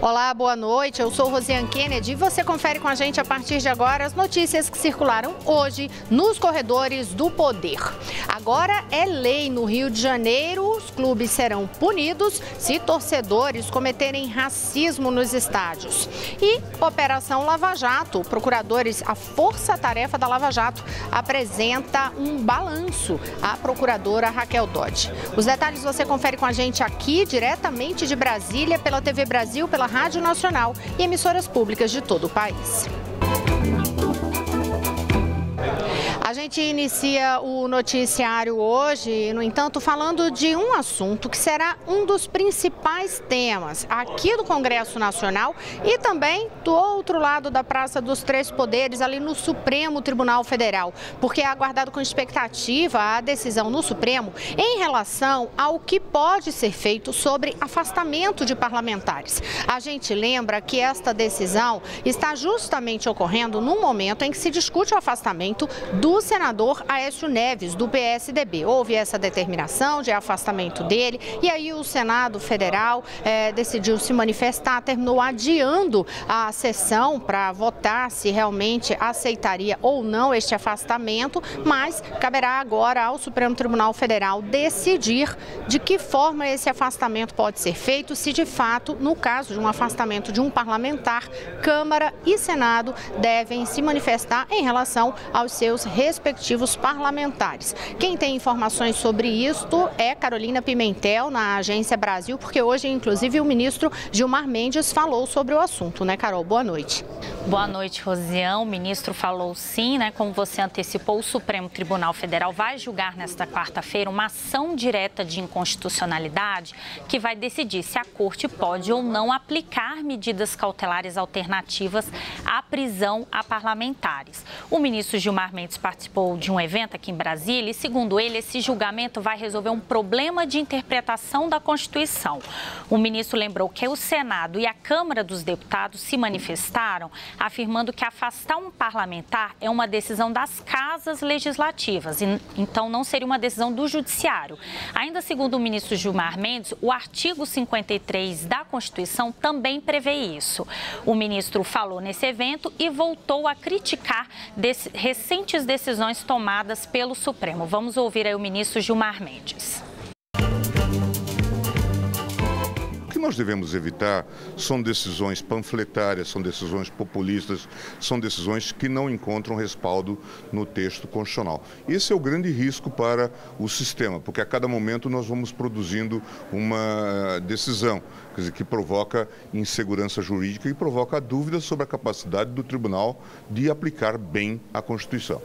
Olá, boa noite. Eu sou Rosiane Kennedy e você confere com a gente a partir de agora as notícias que circularam hoje nos corredores do poder. Agora é lei no Rio de Janeiro, os clubes serão punidos se torcedores cometerem racismo nos estádios. E Operação Lava Jato, procuradores, a força-tarefa da Lava Jato apresenta um balanço à procuradora Raquel Dodge. Os detalhes você confere com a gente aqui, diretamente de Brasília, pela TV Brasil, pela Rádio Nacional e emissoras públicas de todo o país. A gente inicia o noticiário hoje, no entanto, falando de um assunto que será um dos principais temas aqui do Congresso Nacional e também do outro lado da Praça dos Três Poderes, ali no Supremo Tribunal Federal, porque é aguardado com expectativa a decisão no Supremo em relação ao que pode ser feito sobre afastamento de parlamentares. A gente lembra que esta decisão está justamente ocorrendo no momento em que se discute o afastamento do senador Aécio Neves, do PSDB. Houve essa determinação de afastamento dele e aí o Senado Federal decidiu se manifestar, terminou adiando a sessão para votar se realmente aceitaria ou não este afastamento, mas caberá agora ao Supremo Tribunal Federal decidir de que forma esse afastamento pode ser feito, se de fato, no caso de um afastamento de um parlamentar, Câmara e Senado devem se manifestar em relação aos seus respectivos parlamentares. Quem tem informações sobre isto é Carolina Pimentel, na Agência Brasil, porque hoje, inclusive, o ministro Gilmar Mendes falou sobre o assunto, né, Carol? Boa noite. Boa noite, Rosiane. O ministro falou sim, né? Como você antecipou, o Supremo Tribunal Federal vai julgar nesta quarta-feira uma ação direta de inconstitucionalidade que vai decidir se a Corte pode ou não aplicar medidas cautelares alternativas à prisão a parlamentares. O ministro Gilmar Mendes participou de um evento aqui em Brasília e, segundo ele, esse julgamento vai resolver um problema de interpretação da Constituição. O ministro lembrou que o Senado e a Câmara dos Deputados se manifestaram afirmando que afastar um parlamentar é uma decisão das casas legislativas, e então não seria uma decisão do Judiciário. Ainda segundo o ministro Gilmar Mendes, o artigo 53 da Constituição também prevê isso. O ministro falou nesse evento e voltou a criticar recentes decisões tomadas pelo Supremo. Vamos ouvir aí o ministro Gilmar Mendes. O que nós devemos evitar são decisões panfletárias, são decisões populistas, são decisões que não encontram respaldo no texto constitucional. Esse é o grande risco para o sistema, porque a cada momento nós vamos produzindo uma decisão, quer dizer, que provoca insegurança jurídica e provoca dúvidas sobre a capacidade do tribunal de aplicar bem a Constituição.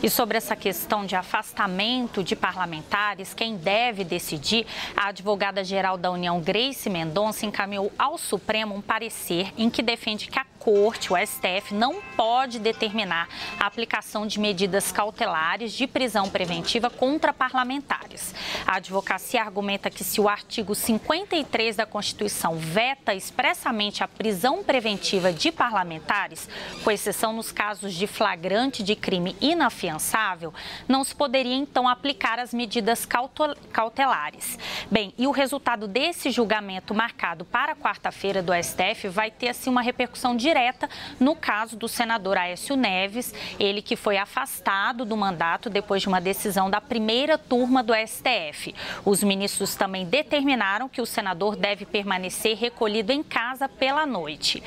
E sobre essa questão de afastamento de parlamentares, quem deve decidir, a advogada-geral da União, Grace Mendonça, encaminhou ao Supremo um parecer em que defende que a Corte, o STF, não pode determinar a aplicação de medidas cautelares de prisão preventiva contra parlamentares. A advocacia argumenta que se o artigo 53 da Constituição veta expressamente a prisão preventiva de parlamentares, com exceção nos casos de flagrante de crime inafiançável, não se poderia então aplicar as medidas cautelares. Bem, e o resultado desse julgamento marcado para quarta-feira do STF vai ter assim uma repercussão direta no caso do senador Aécio Neves, ele que foi afastado do mandato depois de uma decisão da primeira turma do STF. Os ministros também determinaram que o senador deve permanecer recolhido em casa pela noite.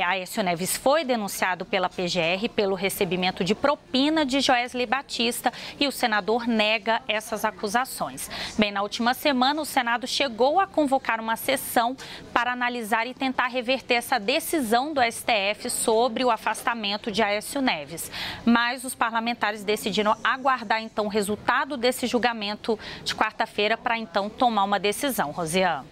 Aécio Neves foi denunciado pela PGR pelo recebimento de propina de Joesley Batista e o senador nega essas acusações. Bem, na última semana, o Senado chegou a convocar uma sessão para analisar e tentar reverter essa decisão do STF sobre o afastamento de Aécio Neves. Mas os parlamentares decidiram aguardar, então, o resultado desse julgamento de quarta-feira para, então, tomar uma decisão. Rosiane.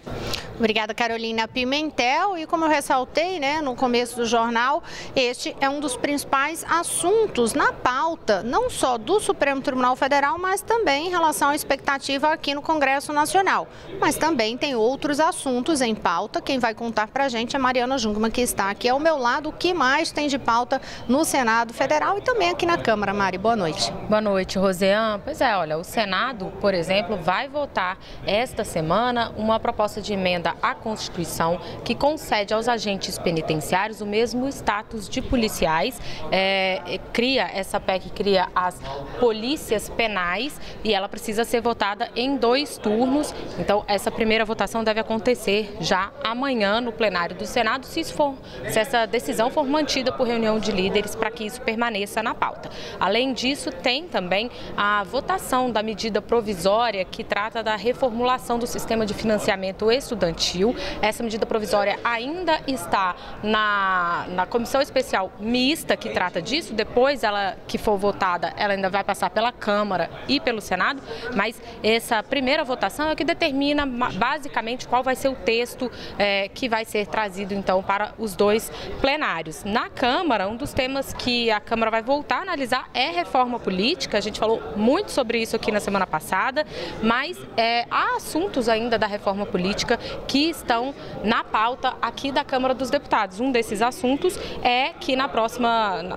Obrigada, Carolina Pimentel. E como eu ressaltei, né, no começo do jornal, este é um dos principais assuntos na pauta, não não só do Supremo Tribunal Federal, mas também em relação à expectativa aqui no Congresso Nacional. Mas também tem outros assuntos em pauta. Quem vai contar pra gente é Mariana Jungmann, que está aqui ao meu lado. O que mais tem de pauta no Senado Federal e também aqui na Câmara? Mari, boa noite. Boa noite, Rosiane. Pois é, olha, o Senado, por exemplo, vai votar esta semana uma proposta de emenda à Constituição que concede aos agentes penitenciários o mesmo status de policiais. Essa PEC cria as polícias penais e ela precisa ser votada em 2 turnos. Então, essa primeira votação deve acontecer já amanhã no plenário do Senado, se essa decisão for mantida por reunião de líderes para que isso permaneça na pauta. Além disso, tem também a votação da medida provisória que trata da reformulação do sistema de financiamento estudantil. Essa medida provisória ainda está na comissão especial mista que trata disso. Depois que for votada, ela ainda vai passar pela Câmara e pelo Senado, mas essa primeira votação é que determina basicamente qual vai ser o texto que vai ser trazido então para os 2 plenários. Na Câmara, um dos temas que a Câmara vai voltar a analisar é reforma política. A gente falou muito sobre isso aqui na semana passada, mas há assuntos ainda da reforma política que estão na pauta aqui da Câmara dos Deputados. Um desses assuntos é que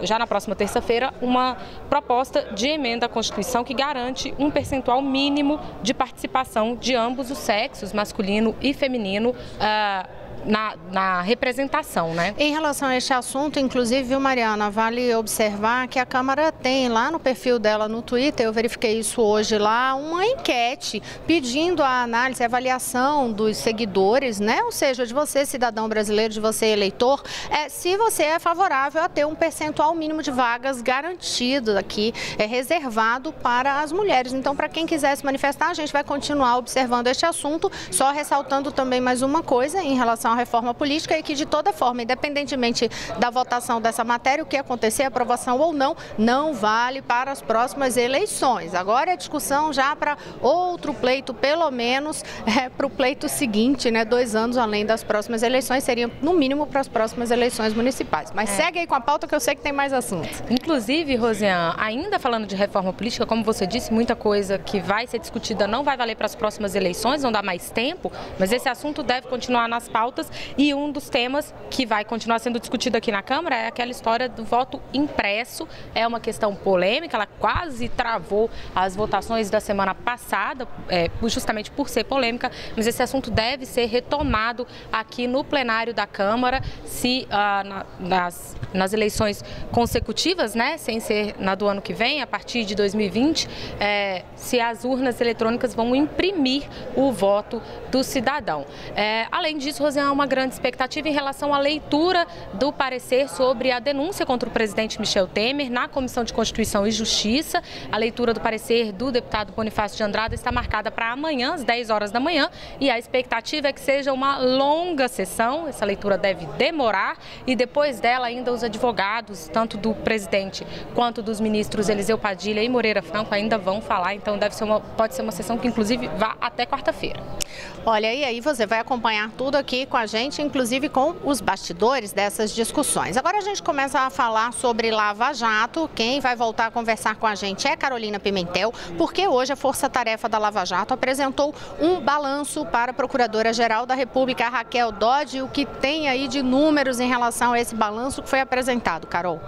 já na próxima terça-feira, uma proposta de emenda à Constituição que garante um percentual mínimo de participação de ambos os sexos, masculino e feminino, na representação, né? Em relação a este assunto, inclusive, viu, Mariana, vale observar que a Câmara tem lá no perfil dela no Twitter, eu verifiquei isso hoje lá, uma enquete pedindo a análise, a avaliação dos seguidores, né? Ou seja, de você, cidadão brasileiro, de você, eleitor, se você é favorável a ter um percentual mínimo de vagas garantido aqui, reservado para as mulheres. Então, para quem quiser se manifestar, a gente vai continuar observando este assunto, só ressaltando também mais uma coisa em relação à reforma política e que, de toda forma, independentemente da votação dessa matéria, o que acontecer, aprovação ou não, não vale para as próximas eleições. Agora é discussão já para outro pleito, pelo menos para o pleito seguinte, né? 2 anos além das próximas eleições, seria no mínimo para as próximas eleições municipais. Mas segue aí com a pauta que eu sei que tem mais assuntos. Inclusive, Rosiane, ainda falando de reforma política, como você disse, muita coisa que vai ser discutida não vai valer para as próximas eleições, não dá mais tempo, mas esse assunto deve continuar nas pautas. E um dos temas que vai continuar sendo discutido aqui na Câmara é aquela história do voto impresso. É uma questão polêmica, ela quase travou as votações da semana passada, justamente por ser polêmica, mas esse assunto deve ser retomado aqui no plenário da Câmara, se nas eleições consecutivas, né, sem ser na do ano que vem, a partir de 2020, se as urnas eletrônicas vão imprimir o voto do cidadão. Além disso, Rosiane, há uma grande expectativa em relação à leitura do parecer sobre a denúncia contra o presidente Michel Temer na Comissão de Constituição e Justiça. A leitura do parecer do deputado Bonifácio de Andrada está marcada para amanhã, às 10 horas da manhã, e a expectativa é que seja uma longa sessão. Essa leitura deve demorar e depois dela ainda os advogados, tanto do presidente quanto dos ministros Eliseu Padilha e Moreira Franco, ainda vão falar. Então pode ser uma sessão que inclusive vá até quarta-feira. Olha, e aí você vai acompanhar tudo aqui com a gente, inclusive com os bastidores dessas discussões. Agora a gente começa a falar sobre Lava Jato. Quem vai voltar a conversar com a gente é Carolina Pimentel, porque hoje a Força Tarefa da Lava Jato apresentou um balanço para a Procuradora-Geral da República, Raquel Dodge. O que tem aí de números em relação a esse balanço que foi apresentado, Carol?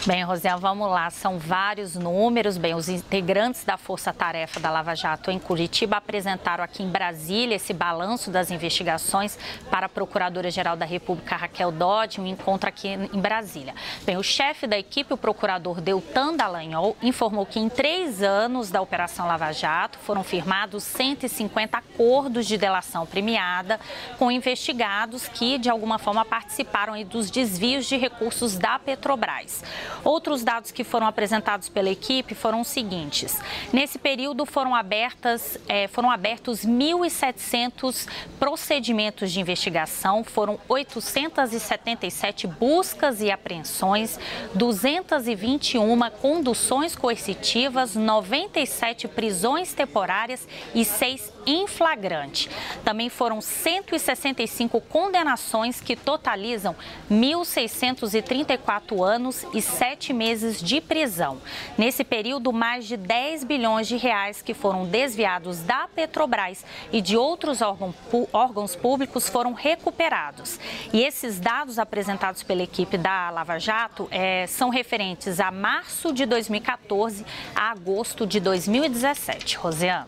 Bem, Rosiane, vamos lá. São vários números. Bem, os integrantes da Força Tarefa da Lava Jato em Curitiba apresentaram aqui em Brasília esse balanço das investigações para a Procuradora-Geral da República, Raquel Dodge, um encontro aqui em Brasília. Bem, o chefe da equipe, o procurador Deltan Dallagnol, informou que em 3 anos da Operação Lava Jato foram firmados 150 acordos de delação premiada com investigados que, de alguma forma, participaram aí dos desvios de recursos da Petrobras. Outros dados que foram apresentados pela equipe foram os seguintes. Nesse período foram abertos 1.700 procedimentos de investigação, foram 877 buscas e apreensões, 221 conduções coercitivas, 97 prisões temporárias e 6 em flagrante. Também foram 165 condenações que totalizam 1.634 anos e 7 meses de prisão. Nesse período, mais de 10 bilhões de reais que foram desviados da Petrobras e de outros órgãos públicos foram recuperados. E esses dados apresentados pela equipe da Lava Jato são referentes a março de 2014 a agosto de 2017. Rosiane.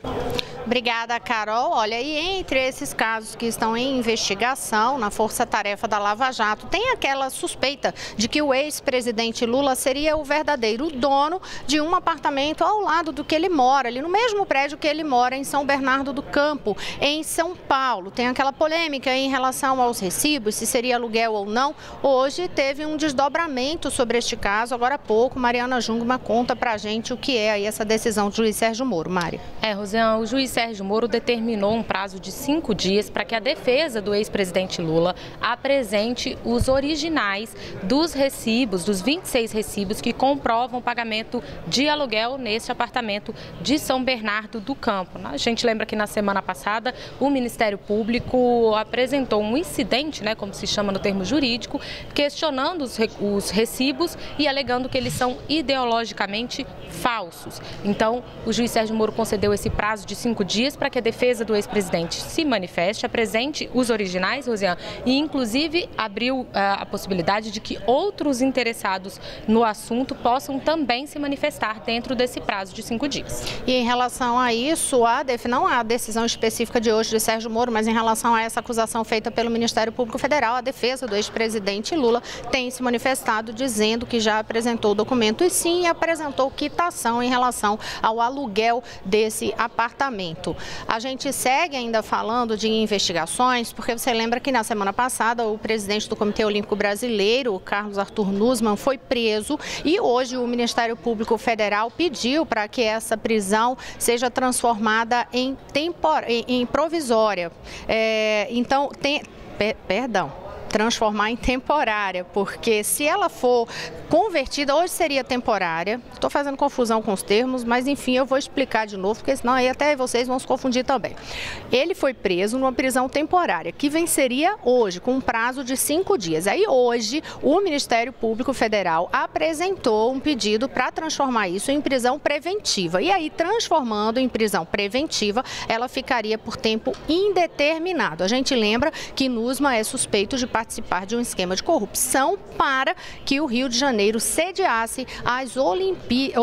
Obrigada, Carol. Olha, e entre esses casos que estão em investigação na força-tarefa da Lava Jato, tem aquela suspeita de que o ex-presidente Lula seria o verdadeiro dono de um apartamento ao lado do que ele mora, ali no mesmo prédio que ele mora em São Bernardo do Campo, em São Paulo. Tem aquela polêmica em relação aos recibos, se seria aluguel ou não. Hoje teve um desdobramento sobre este caso. Agora há pouco, Mariana Jungmann conta pra gente o que é aí essa decisão do juiz Sérgio Moro. Mari. Rosiane, o juiz Sérgio Moro determinou um prazo de 5 dias para que a defesa do ex-presidente Lula apresente os originais dos recibos, dos 26 recibos que comprovam o pagamento de aluguel neste apartamento de São Bernardo do Campo. A gente lembra que na semana passada o Ministério Público apresentou um incidente, como se chama no termo jurídico, questionando os recibos e alegando que eles são ideologicamente falsos. Então, o juiz Sérgio Moro concedeu esse prazo de 5 dias para que a defesa do ex-presidente se manifeste, apresente os originais, Rosiane, e inclusive abriu a possibilidade de que outros interessados no assunto possam também se manifestar dentro desse prazo de 5 dias. E em relação a isso, não a decisão específica de hoje de Sérgio Moro, mas em relação a essa acusação feita pelo Ministério Público Federal, a defesa do ex-presidente Lula tem se manifestado dizendo que já apresentou o documento e sim apresentou quitação em relação ao aluguel desse apartamento. A gente segue ainda falando de investigações, porque você lembra que na semana passada o presidente do Comitê Olímpico Brasileiro, Carlos Arthur Nussmann, foi preso e hoje o Ministério Público Federal pediu para que essa prisão seja transformada em provisória. Transformar em temporária, porque se ela for convertida, hoje seria temporária. Estou fazendo confusão com os termos, mas enfim, eu vou explicar de novo, porque senão aí até vocês vão se confundir também. Ele foi preso numa prisão temporária, que venceria hoje, com um prazo de 5 dias. Aí hoje, o Ministério Público Federal apresentou um pedido para transformar isso em prisão preventiva. E aí, transformando em prisão preventiva, ela ficaria por tempo indeterminado. A gente lembra que Nussmann é suspeito de participar de um esquema de corrupção para que o Rio de Janeiro sediasse as Olimpíadas,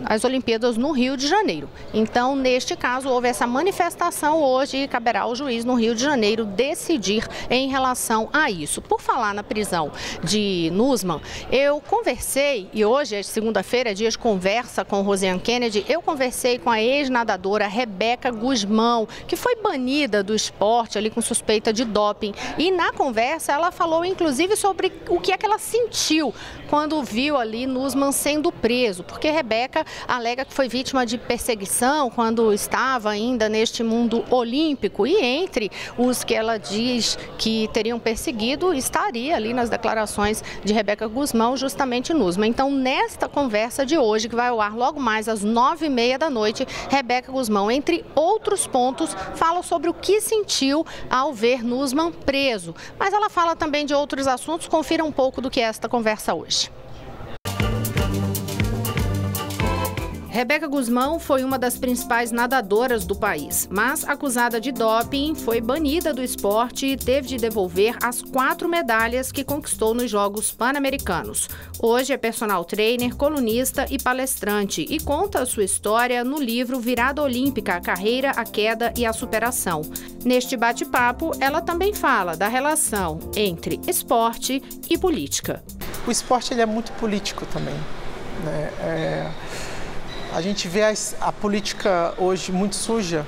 as Olimpíadas no Rio de Janeiro. Então, neste caso, houve essa manifestação hoje e caberá ao juiz no Rio de Janeiro decidir em relação a isso. Por falar na prisão de Nussmann, eu conversei, e hoje é segunda-feira, dia de conversa com Rosiane Kennedy, eu conversei com a ex-nadadora Rebeca Guzmão, que foi banida do esporte ali com suspeita de doping. E na conversa ela falou inclusive sobre o que é que ela sentiu quando viu ali Nussmann sendo preso, porque Rebeca alega que foi vítima de perseguição quando estava ainda neste mundo olímpico e entre os que ela diz que teriam perseguido estaria ali nas declarações de Rebeca Guzmão justamente Nussmann. Então nesta conversa de hoje, que vai ao ar logo mais às 9h30 da noite, Rebeca Guzmão, entre outros pontos, fala sobre o que sentiu ao ver Nussmann preso. Mas ela fala também de outros assuntos. Confira um pouco do que é esta conversa hoje. Rebeca Guzmão foi uma das principais nadadoras do país, mas acusada de doping, foi banida do esporte e teve de devolver as 4 medalhas que conquistou nos Jogos Pan-Americanos. Hoje é personal trainer, colunista e palestrante e conta a sua história no livro Virada Olímpica, a carreira, a queda e a superação. Neste bate-papo, ela também fala da relação entre esporte e política. O esporte ele é muito político também, né? A gente vê a política hoje muito suja,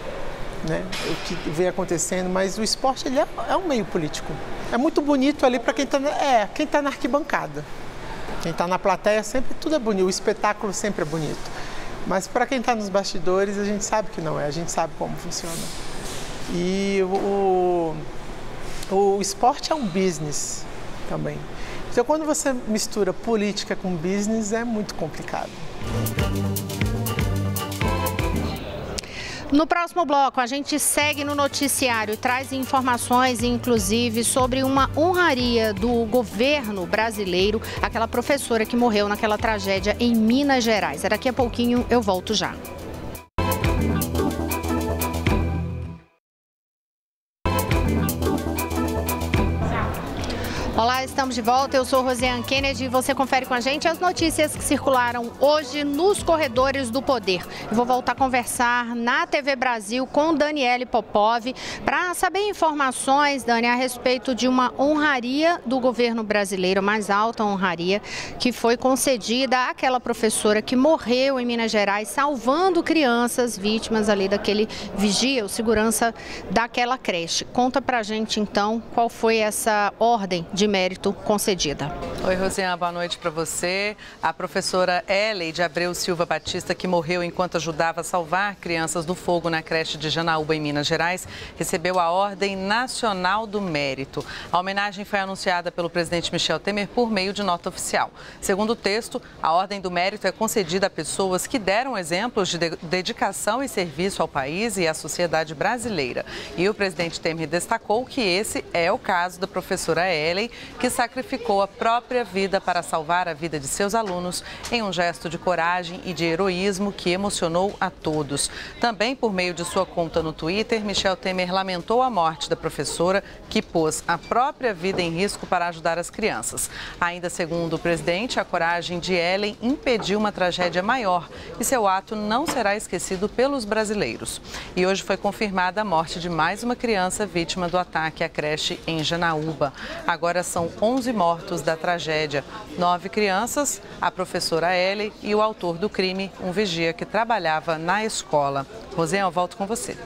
né? O que vem acontecendo, mas o esporte ele é um meio político. É muito bonito ali para quem está na arquibancada. Quem está na plateia sempre tudo é bonito, o espetáculo sempre é bonito. Mas para quem está nos bastidores a gente sabe que não é, a gente sabe como funciona. E o esporte é um business também. Então quando você mistura política com business é muito complicado. No próximo bloco, a gente segue no noticiário e traz informações, inclusive, sobre uma honraria do governo brasileiro, aquela professora que morreu naquela tragédia em Minas Gerais. Daqui a pouquinho eu volto já. Olá, estamos de volta. Eu sou Rosiane Kennedy e você confere com a gente as notícias que circularam hoje nos corredores do poder. Eu vou voltar a conversar na TV Brasil com Daniele Popov para saber informações, Dani, a respeito de uma honraria do governo brasileiro, a mais alta honraria, que foi concedida àquela professora que morreu em Minas Gerais, salvando crianças vítimas ali daquele vigia, o segurança daquela creche. Conta pra gente, então, qual foi essa ordem de mérito concedida. Oi, Rosiane, boa noite para você. A professora Ellen de Abreu Silva Batista, que morreu enquanto ajudava a salvar crianças do fogo na creche de Janaúba, em Minas Gerais, recebeu a Ordem Nacional do Mérito. A homenagem foi anunciada pelo presidente Michel Temer por meio de nota oficial. Segundo o texto, a Ordem do Mérito é concedida a pessoas que deram exemplos de dedicação e serviço ao país e à sociedade brasileira. E o presidente Temer destacou que esse é o caso da professora Ellen, que sacrificou a própria vida para salvar a vida de seus alunos em um gesto de coragem e de heroísmo que emocionou a todos. Também, por meio de sua conta no Twitter, Michel Temer lamentou a morte da professora, que pôs a própria vida em risco para ajudar as crianças. Ainda segundo o presidente, a coragem de Ellen impediu uma tragédia maior e seu ato não será esquecido pelos brasileiros. E hoje foi confirmada a morte de mais uma criança vítima do ataque à creche em Janaúba. Agora são 11 mortos da tragédia, 9 crianças, a professora Ellen e o autor do crime, um vigia que trabalhava na escola. Rosiane, eu volto com você.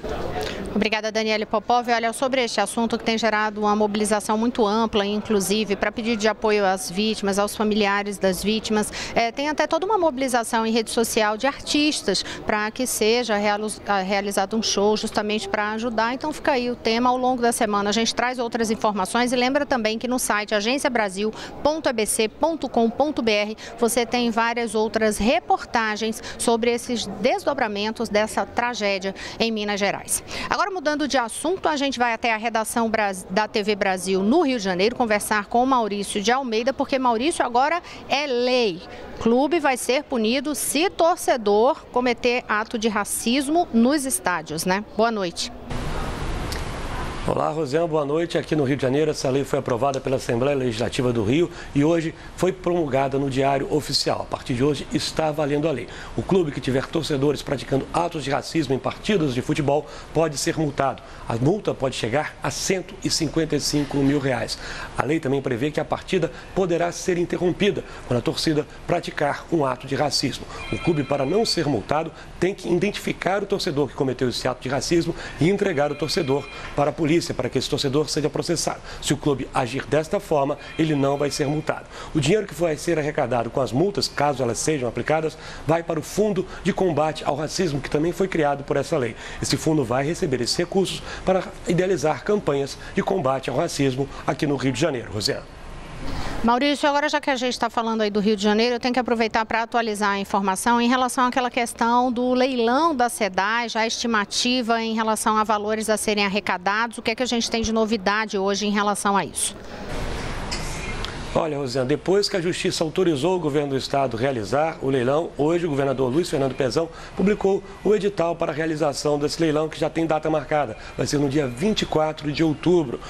Obrigada, Daniele Popov. Olha, sobre este assunto que tem gerado uma mobilização muito ampla, inclusive, para pedido de apoio às vítimas, aos familiares das vítimas. Tem até toda uma mobilização em rede social de artistas para que seja realizado um show justamente para ajudar. Então fica aí o tema. Ao longo da semana a gente traz outras informações e lembra também que no site agenciabrasil.abc.com.br você tem várias outras reportagens sobre esses desdobramentos dessa tragédia em Minas Gerais. Agora, mudando de assunto, a gente vai até a redação da TV Brasil no Rio de Janeiro conversar com o Maurício de Almeida, porque Maurício agora é lei. O clube vai ser punido se torcedor cometer ato de racismo nos estádios, né? Boa noite. Olá, Rosiane, boa noite. Aqui no Rio de Janeiro, essa lei foi aprovada pela Assembleia Legislativa do Rio e hoje foi promulgada no Diário Oficial. A partir de hoje está valendo a lei. O clube que tiver torcedores praticando atos de racismo em partidas de futebol pode ser multado. A multa pode chegar a R$155 mil. A lei também prevê que a partida poderá ser interrompida quando a torcida praticar um ato de racismo. O clube, para não ser multado, tem que identificar o torcedor que cometeu esse ato de racismo e entregar o torcedor para a polícia, para que esse torcedor seja processado. Se o clube agir desta forma, ele não vai ser multado. O dinheiro que vai ser arrecadado com as multas, caso elas sejam aplicadas, vai para o Fundo de Combate ao Racismo, que também foi criado por essa lei. Esse fundo vai receber esses recursos para idealizar campanhas de combate ao racismo aqui no Rio de Janeiro. Rosiane. Maurício, agora já que a gente está falando aí do Rio de Janeiro, eu tenho que aproveitar para atualizar a informação em relação àquela questão do leilão da SEDAI, já estimativa em relação a valores a serem arrecadados. O que é que a gente tem de novidade hoje em relação a isso? Olha, Rosiane, depois que a Justiça autorizou o governo do estado a realizar o leilão, hoje o governador Luiz Fernando Pezão publicou o edital para a realização desse leilão, que já tem data marcada. Vai ser no dia 24 de outubro.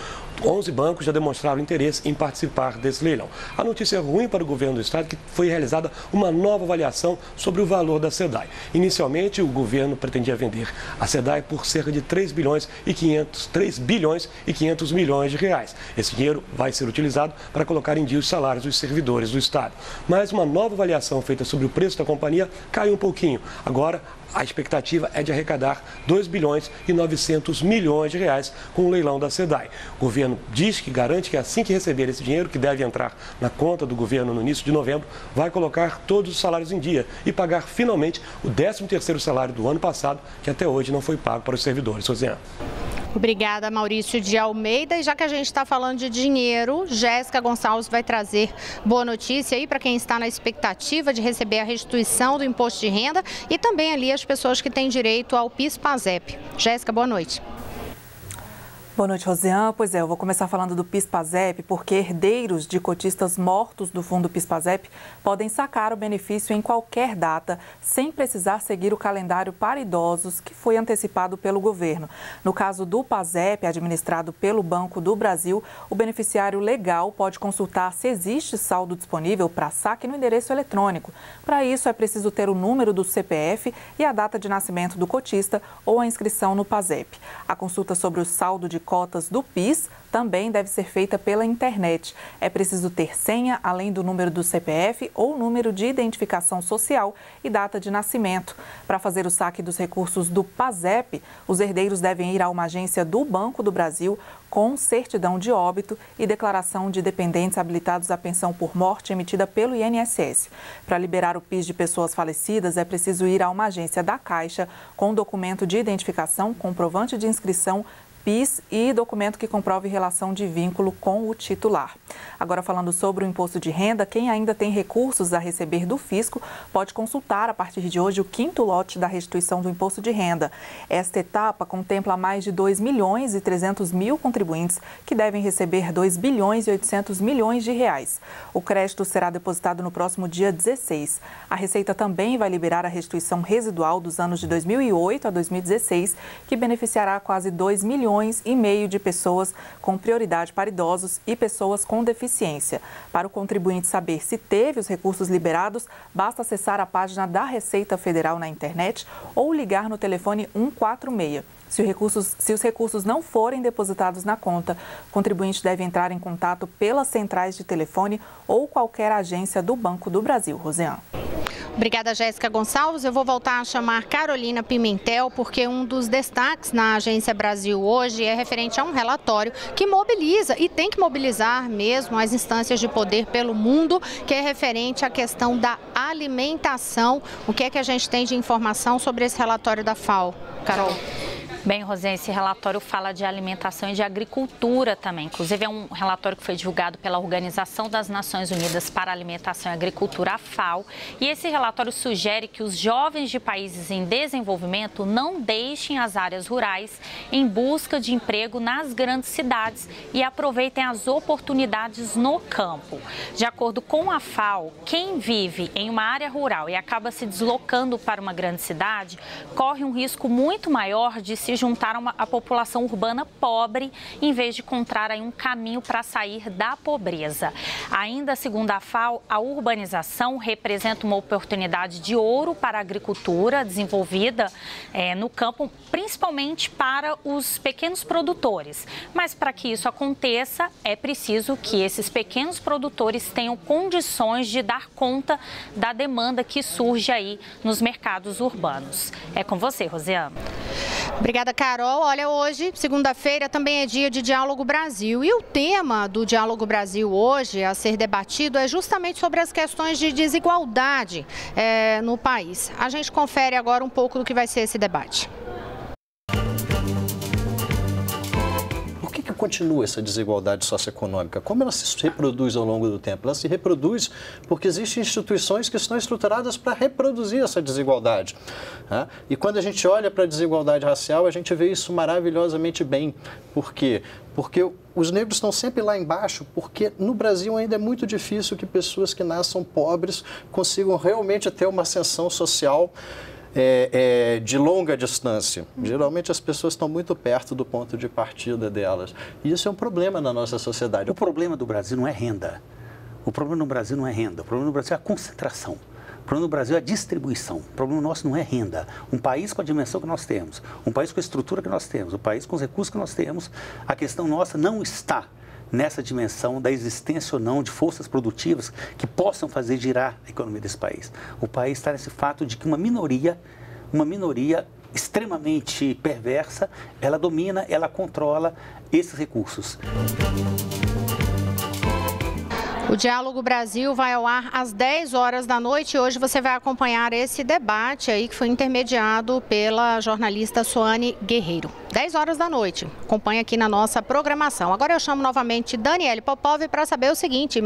11 bancos já demonstraram interesse em participar desse leilão. A notícia ruim para o governo do estado é que foi realizada uma nova avaliação sobre o valor da SEDAI. Inicialmente, o governo pretendia vender a SEDAI por cerca de 3 bilhões e 500 milhões de reais. Esse dinheiro vai ser utilizado para colocar em dia os salários dos servidores do estado. Mas uma nova avaliação feita sobre o preço da companhia caiu um pouquinho. Agora, a expectativa é de arrecadar 2 bilhões e 900 milhões de reais com o leilão da SEDAI. O governo diz que garante que assim que receber esse dinheiro, que deve entrar na conta do governo no início de novembro, vai colocar todos os salários em dia e pagar finalmente o 13º salário do ano passado, que até hoje não foi pago para os servidores. Rosiane. Obrigada, Maurício de Almeida. E já que a gente está falando de dinheiro, Jéssica Gonçalves vai trazer boa notícia aí para quem está na expectativa de receber a restituição do imposto de renda e também ali as pessoas que têm direito ao PIS/PASEP. Jéssica, boa noite. Boa noite, Rosiane. Pois é, eu vou começar falando do PIS/PASEP, porque herdeiros de cotistas mortos do fundo PIS/PASEP podem sacar o benefício em qualquer data, sem precisar seguir o calendário para idosos que foi antecipado pelo governo. No caso do PASEP, administrado pelo Banco do Brasil, o beneficiário legal pode consultar se existe saldo disponível para saque no endereço eletrônico. Para isso, é preciso ter o número do CPF e a data de nascimento do cotista ou a inscrição no PASEP. A consulta sobre o saldo de cotas do PIS também deve ser feita pela internet. É preciso ter senha, além do número do CPF ou número de identificação social e data de nascimento. Para fazer o saque dos recursos do PASEP, os herdeiros devem ir a uma agência do Banco do Brasil com certidão de óbito e declaração de dependentes habilitados à pensão por morte emitida pelo INSS. Para liberar o PIS de pessoas falecidas, é preciso ir a uma agência da Caixa com documento de identificação, comprovante de inscrição, PIS e documento que comprove relação de vínculo com o titular. Agora, falando sobre o imposto de renda, quem ainda tem recursos a receber do fisco pode consultar a partir de hoje o 5º lote da restituição do imposto de renda. Esta etapa contempla mais de 2.300.000 contribuintes que devem receber 2.800 bilhões de reais. O crédito será depositado no próximo dia 16. A Receita também vai liberar a restituição residual dos anos de 2008 a 2016, que beneficiará quase 2,5 milhões de pessoas, com prioridade para idosos e pessoas com deficiência. Para o contribuinte saber se teve os recursos liberados, basta acessar a página da Receita Federal na internet ou ligar no telefone 146. Se os recursos não forem depositados na conta, o contribuinte deve entrar em contato pelas centrais de telefone ou qualquer agência do Banco do Brasil. Rosiane. Obrigada, Jéssica Gonçalves. Eu vou voltar a chamar Carolina Pimentel, porque um dos destaques na Agência Brasil hoje é referente a um relatório que mobiliza, e tem que mobilizar mesmo, as instâncias de poder pelo mundo, que é referente à questão da alimentação. O que é que a gente tem de informação sobre esse relatório da FAO? Carol. Bem, Rosiane, esse relatório fala de alimentação e de agricultura também. Inclusive, é um relatório que foi divulgado pela Organização das Nações Unidas para a Alimentação e Agricultura, a FAO. E esse relatório sugere que os jovens de países em desenvolvimento não deixem as áreas rurais em busca de emprego nas grandes cidades e aproveitem as oportunidades no campo. De acordo com a FAO, quem vive em uma área rural e acaba se deslocando para uma grande cidade corre um risco muito maior de se juntar à população urbana pobre, em vez de encontrar aí um caminho para sair da pobreza. Ainda segundo a FAO, a urbanização representa uma oportunidade de ouro para a agricultura desenvolvida no campo, principalmente para os pequenos produtores. Mas para que isso aconteça, é preciso que esses pequenos produtores tenham condições de dar conta da demanda que surge aí nos mercados urbanos. É com você, Rosiane. Obrigada, Carol. Olha, hoje, segunda-feira, também é dia de Diálogo Brasil. E o tema do Diálogo Brasil hoje a ser debatido é justamente sobre as questões de desigualdade no país. A gente confere agora um pouco do que vai ser esse debate. Por que continua essa desigualdade socioeconômica? Como ela se reproduz ao longo do tempo? Ela se reproduz porque existem instituições que estão estruturadas para reproduzir essa desigualdade. Né? E quando a gente olha para a desigualdade racial, a gente vê isso maravilhosamente bem. Por quê? Porque os negros estão sempre lá embaixo, porque no Brasil ainda é muito difícil que pessoas que nasçam pobres consigam realmente ter uma ascensão social de longa distância. Geralmente as pessoas estão muito perto do ponto de partida delas. E isso é um problema na nossa sociedade. O problema do Brasil não é renda. O problema no Brasil não é renda. O problema no Brasil é a concentração. O problema no Brasil é a distribuição. O problema nosso não é renda. Um país com a dimensão que nós temos, um país com a estrutura que nós temos, um país com os recursos que nós temos, a questão nossa não está nessa dimensão da existência ou não de forças produtivas que possam fazer girar a economia desse país. O país está nesse fato de que uma minoria extremamente perversa, ela domina, ela controla esses recursos. O Diálogo Brasil vai ao ar às 10 horas da noite e hoje você vai acompanhar esse debate aí que foi intermediado pela jornalista Soane Guerreiro. 10 horas da noite. Acompanhe aqui na nossa programação. Agora eu chamo novamente Daniele Popov para saber o seguinte,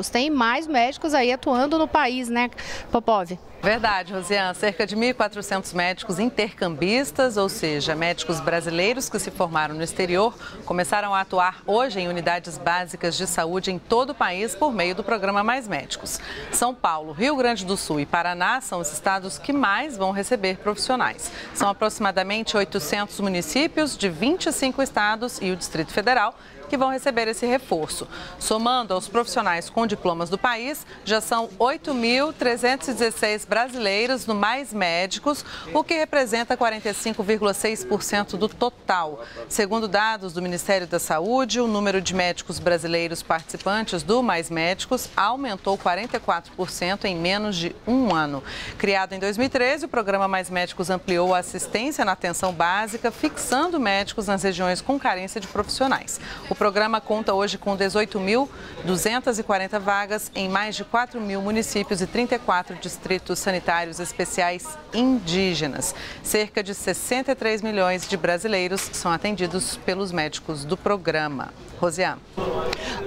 tem mais médicos aí atuando no país, né, Popov? Verdade, Rosiane. Cerca de 1.400 médicos intercambistas, ou seja, médicos brasileiros que se formaram no exterior, começaram a atuar hoje em unidades básicas de saúde em todo o país por meio do programa Mais Médicos. São Paulo, Rio Grande do Sul e Paraná são os estados que mais vão receber profissionais. São aproximadamente 800 municípios de 25 estados e o Distrito Federal que vão receber esse reforço. Somando aos profissionais com diplomas do país, já são 8.316 brasileiros no Mais Médicos, o que representa 45,6% do total. Segundo dados do Ministério da Saúde, o número de médicos brasileiros participantes do Mais Médicos aumentou 44% em menos de um ano. Criado em 2013, o programa Mais Médicos ampliou a assistência na atenção básica, fixando médicos nas regiões com carência de profissionais. O programa conta hoje com 18.240 vagas em mais de 4.000 municípios e 34 distritos sanitários especiais indígenas. Cerca de 63 milhões de brasileiros são atendidos pelos médicos do programa. Rosiane.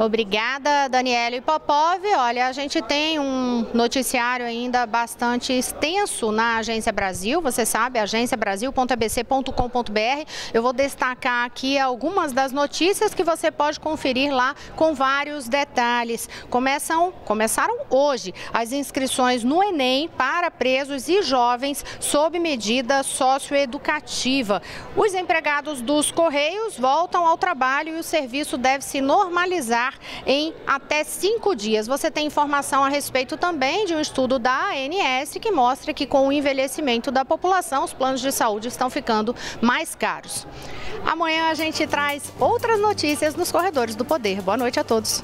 Obrigada, Daniele Popov. Olha, a gente tem um noticiário ainda bastante extenso na Agência Brasil, você sabe, agenciabrasil.abc.com.br. Eu vou destacar aqui algumas das notícias que você pode conferir lá com vários detalhes. Começaram hoje as inscrições no Enem para presos e jovens sob medida socioeducativa. Os empregados dos Correios voltam ao trabalho e o serviço deve se normalizar em até 5 dias. Você tem informação a respeito também de um estudo da ANS que mostra que com o envelhecimento da população, os planos de saúde estão ficando mais caros. Amanhã a gente traz outras notícias nos corredores do poder. Boa noite a todos.